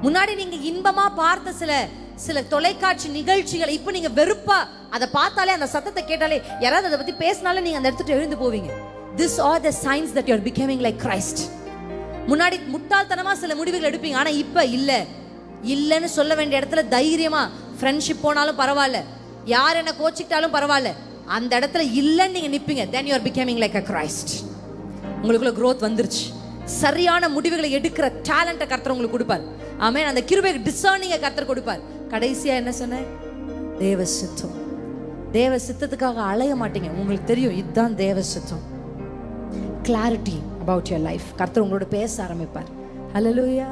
முன்னாடி நீங்க இன்பமா பார்த்த சில தொலைக்காட்சி நிகழ்ச்சிகள் இப்போ நீங்க வெறுப்பா அதை பார்த்தாலே, அந்த சத்தத்தை கேட்டாலே, யாராவது அதை பத்தி பேசினாலே நீங்க அந்த இடத்துல எழுந்து போவீங்க. This are the signs that you are becoming like Christ. முன்னாடி முட்டாள்தனமா சில முடிவுகள் எடுப்பீங்க. ஆனா இப்ப இல்லன்னு சொல்ல வேண்டிய இடத்துல தைரியமா ஃப்ரெண்ட்ஷிப் போனாலும் பரவாயில்ல, யார் என்ன கோச்சிக்கிட்டாலும் பரவாயில்ல, அந்த இடத்துல இல்லன்னு நீங்க நிப்பீங்க. Then you are becoming like a Christ. உங்களுக்குள்ள growth வந்துருச்சு. சரியான முடிவுகளை எடுக்கிற டேலண்ட்டை கர்த்தர் உங்களுக்கு கொடுப்பார். ஆமென். அந்த கிருபை டிசர்னிங்கை கர்த்தர் கொடுப்பார். கடைசியா என்ன சொன்னேன்? தேவ சித்தம். தேவ சித்தத்துக்காக அலைய மாட்டீங்க. உங்களுக்கு தெரியும் இதுதான் தேவ சித்தம். Clarity about your life. கர்த்தர் உங்களோட பேச ஆரம்பிப்பார். ஹல்லேலூயா.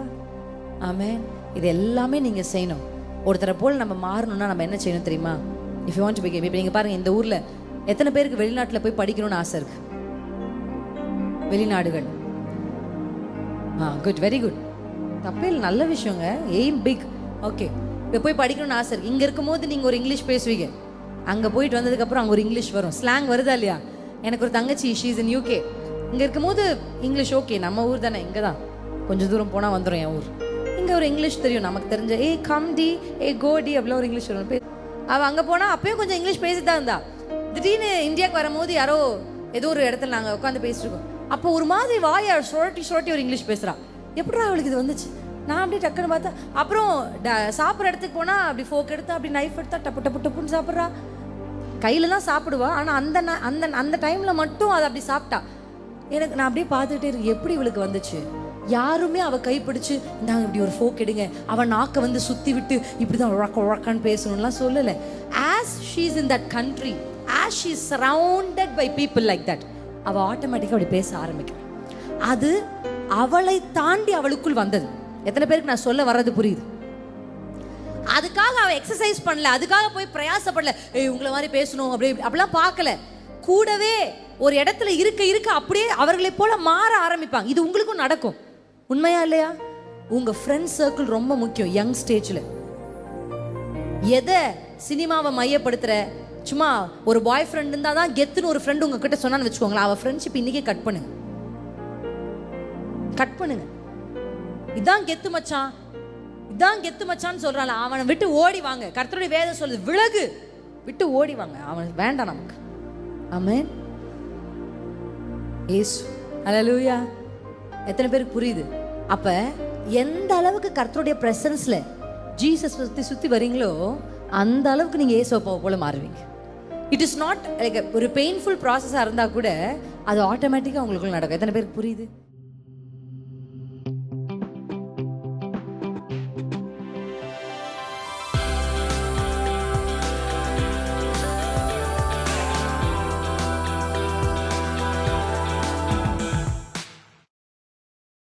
ஆமென். இது எல்லாமே நீங்க செய்யணும். ஒருத்தரை போல் நம்ம மாறணும்னா நம்ம என்ன செய்யணும் தெரியுமா? If you want to become. இப்போ நீங்க பாருங்க, இந்த ஊர்ல எத்தனை பேருக்கு வெளிநாட்டுல போய் படிக்கணும்னு ஆசை இருக்கு? வெளிநாடுகள். Good, very good. தப்பே இல்லை, நல்ல விஷயங்க. Aim big. ஓகே, இப்போ போய் படிக்கணும்னு ஆசை இருக்கு. இங்கே இருக்கும்போது நீங்கள் ஒரு இங்கிலீஷ் பேசுவீங்க, அங்கே போயிட்டு வந்ததுக்கப்புறம் அங்கே ஒரு இங்கிலீஷ் வரும். ஸ்லாங் வருதா இல்லையா? எனக்கு ஒரு தங்கச்சி, ஷீ இஸ் இன் யூகே. இங்கே இருக்கும்போது இங்கிலீஷ் ஓகே, நம்ம ஊர் தானே, இங்கே தான் கொஞ்சம் தூரம் போனால் வந்துடும் என் ஊர். இங்கே ஒரு இங்கிலீஷ் தெரியும் நமக்கு தெரிஞ்ச, ஏ கம் டி, ஏ கோ டி, அப்படிலாம் ஒரு இங்கிலீஷ் வரும். அவள் அங்கே போனால் அப்பயும் கொஞ்சம் இங்கிலீஷ் பேசி தான் இருந்தா. திடீர்னு இந்தியாவுக்கு வரும்போது யாரோ ஏதோ ஒரு இடத்துல நாங்கள் உட்காந்து பேசிருக்கோம். அப்போ ஒரு மாதிரி வாயை சுரட்டி ஒரு இங்கிலீஷ் பேசுகிறா. எப்படா அவளுக்கு இது வந்துச்சு? நான் அப்படியே டக்குன்னு பார்த்தா, அப்புறம் சாப்பிட்ற இடத்துக்கு போனால் அப்படி ஃபோக் எடுத்தா, அப்படி நைஃப் எடுத்தா, டப்பு டப்பு டப்புன்னு சாப்பிட்றா. கையில் தான் சாப்பிடுவா, ஆனால் அந்த அந்த அந்த டைமில் மட்டும் அதை அப்படி சாப்பிட்டா. நான் அப்படியே பார்த்துக்கிட்டே இருக்கு, எப்படி இவளுக்கு வந்துச்சு? யாருமே அவள் கைப்பிடிச்சு நாங்கள் இப்படி ஒரு ஃபோக் எடுங்க, அவன் நாக்கை சுற்றி விட்டு இப்படி தான் உழக்கான்னு பேசணும்லாம் சொல்லலை. As she is in that country, as she is surrounded by people like that, அவள் ஆட்டோமேட்டிக்காக அப்படி பேச ஆரம்பிக்கிறாள். அது அவளை தாண்டி அவளுக்குள் வந்தது. எத்தனை பேருக்கு நான் சொல்ல வர்றது புரியுது? அதுக்காக அவள் எக்ஸசைஸ் பண்ணல, அதுக்காக போய் பிரயாசப்படல, உங்களை மாதிரி பேசணும் அப்படிலாம் பார்க்கல. கூடவே ஒரு இடத்துல இருக்க அப்படியே அவர்களை போல மாற ஆரம்பிப்பாங்க. இது உங்களுக்கும் நடக்கும், உண்மையா இல்லையா? உங்க ஃப்ரெண்ட் சர்க்கிள் ரொம்ப முக்கியம். யங் ஸ்டேஜ்ல எதை சினிமாவை மையப்படுத்துற, சும்மா ஒரு பாய் ஃப்ரெண்ட் இருந்தா தான் கெத்துன்னு ஒரு ஃப்ரெண்ட் உங்ககிட்ட சொன்னான்னு வச்சுக்கோங்களேன், அவ ஃப்ரெண்ட்ஷிப் இன்னைக்கே கட் பண்ணுங்க. இதான் கெத்து மச்சான், இதான் கெத்து மச்சான்னு சொல்றான், அவனை விட்டு ஓடி வாங்க. கர்த்தருடைய வேதம் சொல்லுது, விலகு, விட்டு ஓடி வாங்க, அவன் வேண்டாம் நமக்கு. ஆமென். இயேசு, ஹல்லேலூயா. எத்தனை பேருக்கு புரியுது? அப்ப எந்த அளவுக்கு கர்த்தருடைய பிரசன்ஸ்ல ஜீசஸ் சுத்தி வரீங்களோ அந்த அளவுக்கு நீங்க இயேசுவை போல மாறுவீங்க. இட் இஸ் நாட் லைக் ஒரு பெயின்ஃபுல் ப்ராசஸா இருந்தா கூட அது ஆட்டோமேட்டிக்கா உங்களுக்குள்ள நடக்கும். எத்தனை பேருக்கு புரியுது?